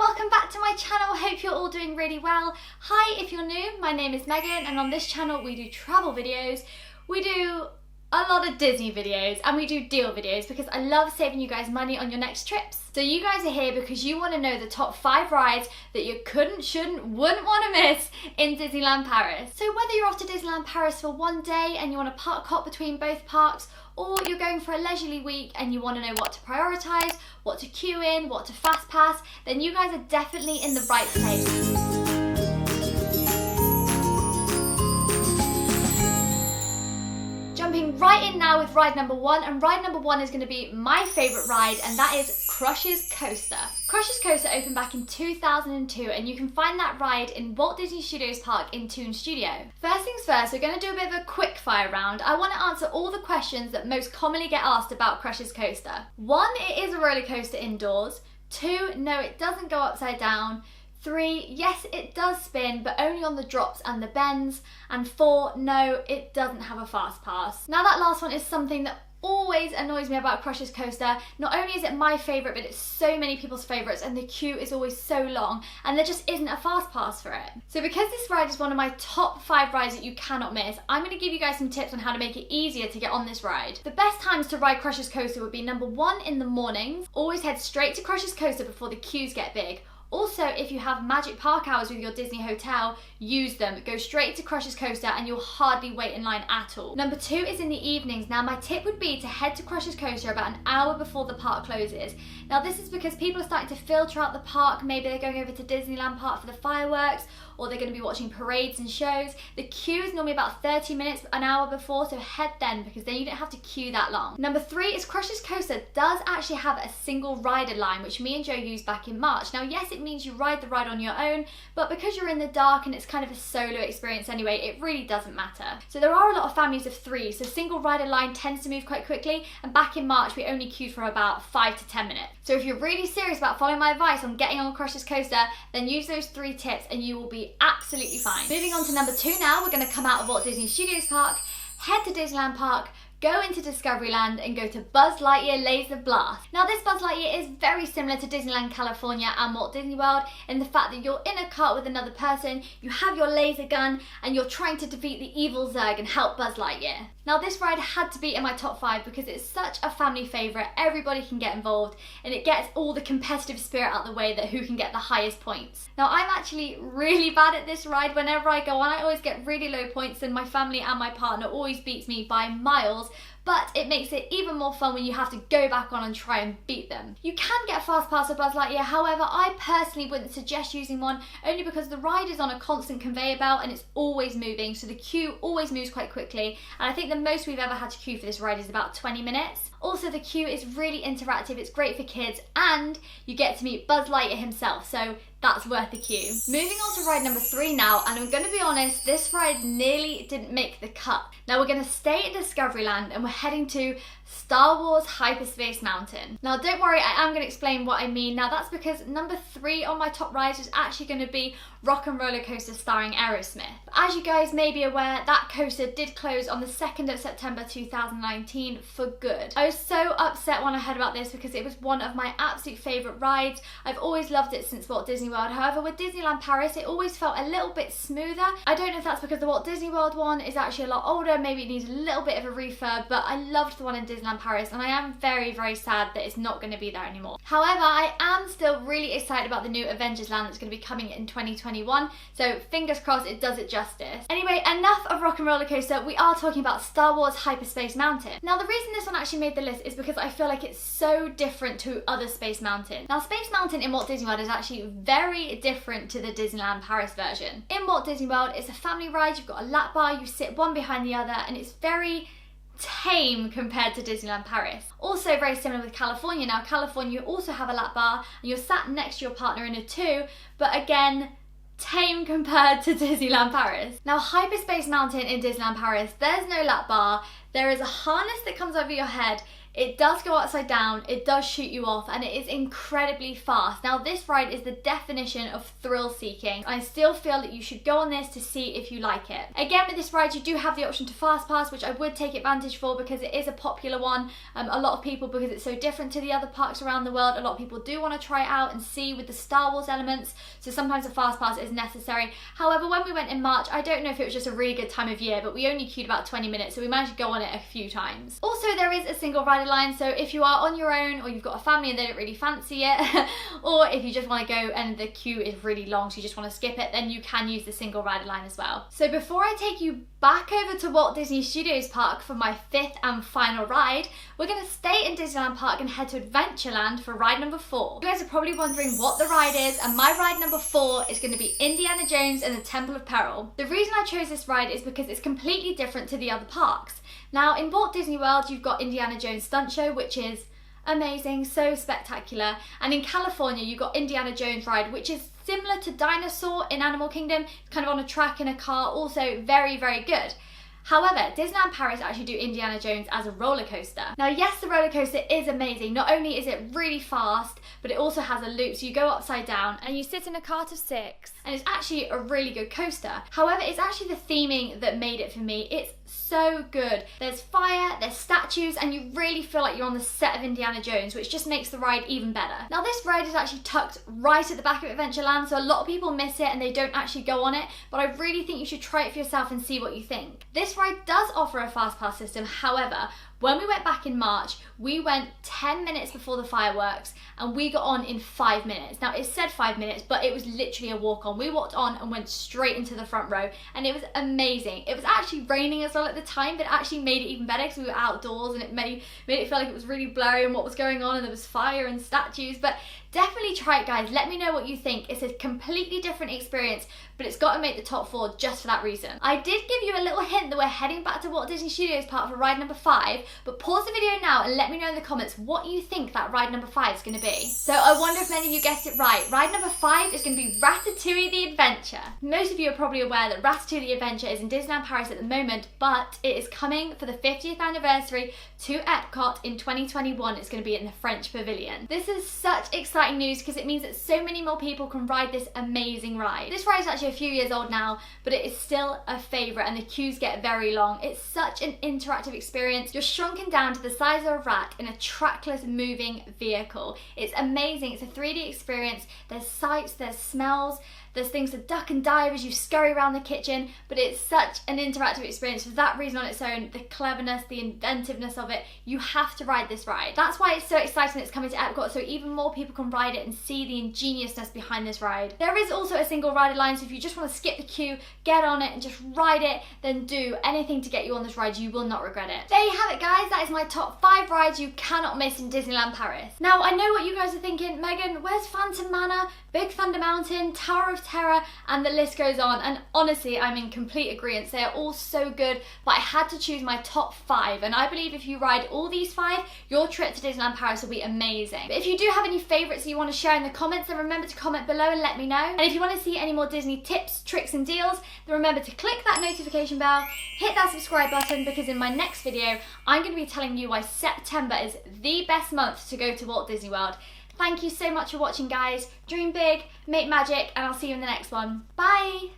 welcome back to my channel. Hope you're all doing really well. Hi, if you're new, my name is Megan and on this channel we do travel videos. We do a lot of Disney videos and we do deal videos because I love saving you guys money on your next trips. So you guys are here because you want to know the top 5 rides that you couldn't, shouldn't, wouldn't want to miss in Disneyland Paris. So whether you're off to Disneyland Paris for one day and you want to park hop between both parks, or you're going for a leisurely week and you want to know what to prioritise, what to queue in, what to fast pass, then you guys are definitely in the right place. Jumping right in now with ride number 1, and ride number 1 is going to be my favourite ride, and that is Crush's Coaster. Crush's Coaster opened back in 2002 and you can find that ride in Walt Disney Studios Park in Toon Studio. First things first, we're going to do a bit of a quick fire round. I want to answer all the questions that most commonly get asked about Crush's Coaster. 1, it is a roller coaster indoors. 2, no, it doesn't go upside down. 3, yes, it does spin, but only on the drops and the bends. And 4, no, it doesn't have a fast pass. Now that last one is something that always annoys me about Crush's Coaster. Not only is it my favourite, but it's so many people's favourites and the queue is always so long and there just isn't a fast pass for it. So because this ride is one of my top 5 rides that you cannot miss, I'm going to give you guys some tips on how to make it easier to get on this ride. The best times to ride Crush's Coaster would be number 1 in the mornings. Always head straight to Crush's Coaster before the queues get big. Also, if you have magic park hours with your Disney hotel, use them. Go straight to Crush's Coaster and you'll hardly wait in line at all. Number 2 is in the evenings. Now my tip would be to head to Crush's Coaster about an hour before the park closes. Now this is because people are starting to filter out the park. Maybe they're going over to Disneyland Park for the fireworks, or they're going to be watching parades and shows. The queue is normally about 30 minutes, an hour before, so head then because then you don't have to queue that long. Number 3 is Crush's Coaster does actually have a single rider line, which me and Joe used back in March. Now yes, it means you ride the ride on your own, but because you're in the dark and it's kind of a solo experience anyway, it really doesn't matter. So there are a lot of families of 3, so single rider line tends to move quite quickly, and back in March we only queued for about 5 to 10 minutes. So if you're really serious about following my advice on getting on Crush's Coaster, then use those 3 tips and you will be absolutely fine. Moving on to number 2 now, we're going to come out of Walt Disney Studios Park, head to Disneyland Park, go into Discoveryland and go to Buzz Lightyear Laser Blast. Now this Buzz Lightyear is very similar to Disneyland California and Walt Disney World in the fact that you're in a cart with another person, you have your laser gun and you're trying to defeat the evil Zurg and help Buzz Lightyear. Now this ride had to be in my top 5 because it's such a family favourite, everybody can get involved and it gets all the competitive spirit out the way that who can get the highest points. Now I'm actually really bad at this ride. Whenever I go on I always get really low points and my family and my partner always beats me by miles, but it makes it even more fun when you have to go back on and try and beat them. You can get a fast pass with Buzz Lightyear, however I personally wouldn't suggest using one only because the ride is on a constant conveyor belt and it's always moving, so the queue always moves quite quickly, and I think the most we've ever had to queue for this ride is about 20 minutes. Also the queue is really interactive, it's great for kids, and you get to meet Buzz Lightyear himself, so that's worth the queue. Moving on to ride number 3 now, and I'm going to be honest, this ride nearly didn't make the cut. Now we're going to stay at Discoveryland and we're heading to Star Wars Hyperspace Mountain. Now don't worry, I am going to explain what I mean. Now that's because number 3 on my top rides is actually going to be Rock and Roller Coaster starring Aerosmith. As you guys may be aware, that coaster did close on the 2nd of September 2019 for good. I was so upset when I heard about this because it was one of my absolute favourite rides. I've always loved it since Walt Disney World. However, with Disneyland Paris, it always felt a little bit smoother. I don't know if that's because the Walt Disney World one is actually a lot older, maybe it needs a little bit of a refurb, but I loved the one in Disneyland Paris and I am very, very sad that it's not going to be there anymore. However, I am still really excited about the new Avengers Land that's going to be coming in 2021, so fingers crossed it does it justice. Anyway, enough of Rock and Roller Coaster, we are talking about Star Wars Hyperspace Mountain. Now the reason this one actually made the list is because I feel like it's so different to other Space Mountain. Now Space Mountain in Walt Disney World is actually very different to the Disneyland Paris version. In Walt Disney World, it's a family ride, you've got a lap bar, you sit one behind the other, and it's very tame compared to Disneyland Paris. Also very similar with California. Now California, you also have a lap bar and you're sat next to your partner in a 2, but again, tame compared to Disneyland Paris. Now Hyperspace Mountain in Disneyland Paris, there's no lap bar, there is a harness that comes over your head. It does go upside down, it does shoot you off, and it is incredibly fast. Now this ride is the definition of thrill seeking. I still feel that you should go on this to see if you like it. Again, with this ride you do have the option to fast pass, which I would take advantage for because it is a popular one. A lot of people, because it's so different to the other parks around the world, a lot of people do want to try it out and see with the Star Wars elements, so sometimes a fast pass is necessary. However, when we went in March, I don't know if it was just a really good time of year, but we only queued about 20 minutes, so we managed to go on it a few times. Also, there is a single rider line, so if you are on your own or you've got a family and they don't really fancy it, or if you just want to go and the queue is really long so you just want to skip it, then you can use the single rider line as well. So before I take you back over to Walt Disney Studios Park for my 5th and final ride, we're going to stay in Disneyland Park and head to Adventureland for ride number 4. You guys are probably wondering what the ride is, and my ride number 4 is going to be Indiana Jones and the Temple of Peril. The reason I chose this ride is because it's completely different to the other parks. Now in Walt Disney World you've got Indiana Jones Stunt Show, which is amazing, so spectacular, and in California you've got Indiana Jones ride, which is similar to Dinosaur in Animal Kingdom. It's kind of on a track in a car, also very, very good. However, Disneyland Paris actually do Indiana Jones as a roller coaster. Now yes, the roller coaster is amazing. Not only is it really fast, but it also has a loop, so you go upside down and you sit in a cart of 6, and it's actually a really good coaster. However, it's actually the theming that made it for me. It's so good. There's fire, there's statues, and you really feel like you're on the set of Indiana Jones, which just makes the ride even better. Now this ride is actually tucked right at the back of Adventureland, so a lot of people miss it and they don't actually go on it, but I really think you should try it for yourself and see what you think. This ride does offer a fast pass system. However, when we went back in March, we went 10 minutes before the fireworks and we got on in 5 minutes. Now it said 5 minutes, but it was literally a walk on. We walked on and went straight into the front row, and it was amazing. It was actually raining as well at the time, but it actually made it even better because we were outdoors, and it made it feel like it was really blurry and what was going on, and there was fire and statues. But definitely try it, guys. Let me know what you think. It's a completely different experience, but it's got to make the top 4 just for that reason. I did give you a little hint that we're heading back to Walt Disney Studios Park for ride number 5, but pause the video now and let me know in the comments what you think that ride number 5 is going to be. So I wonder if many of you guessed it right. Ride number 5 is going to be Ratatouille the Adventure. Most of you are probably aware that Ratatouille the Adventure is in Disneyland Paris at the moment, but it is coming for the 50th anniversary to Epcot in 2021. It's going to be in the French Pavilion. This is such exciting news because it means that so many more people can ride this amazing ride. This ride is actually a few years old now, but it is still a favourite, and the queues get very long. It's such an interactive experience. You're shrunken down to the size of a rat in a trackless moving vehicle. It's amazing. It's a 3D experience. There's sights, there's smells, there's things to duck and dive as you scurry around the kitchen, but it's such an interactive experience. For that reason on its own, the cleverness, the inventiveness of it, you have to ride this ride. That's why it's so exciting that it's coming to Epcot, so even more people can ride it and see the ingeniousness behind this ride. There is also a single rider line, so if you just want to skip the queue, get on it and just ride it, then do anything to get you on this ride. You will not regret it. There you have it, guys. That is my top 5 rides you cannot miss in Disneyland Paris. Now, I know what you guys are thinking. Megan, where's Phantom Manor, Big Thunder Mountain, Tower of Terror, and the list goes on? And honestly, I'm in complete agreement. They are all so good, but I had to choose my top 5, and I believe if you ride all these 5, your trip to Disneyland Paris will be amazing. But if you do have any favourites that you want to share in the comments, then remember to comment below and let me know. And if you want to see any more Disney tips, tricks and deals, then remember to click that notification bell, hit that subscribe button, because in my next video I'm going to be telling you why September is the best month to go to Walt Disney World. Thank you so much for watching, guys. Dream big, make magic, and I'll see you in the next one. Bye!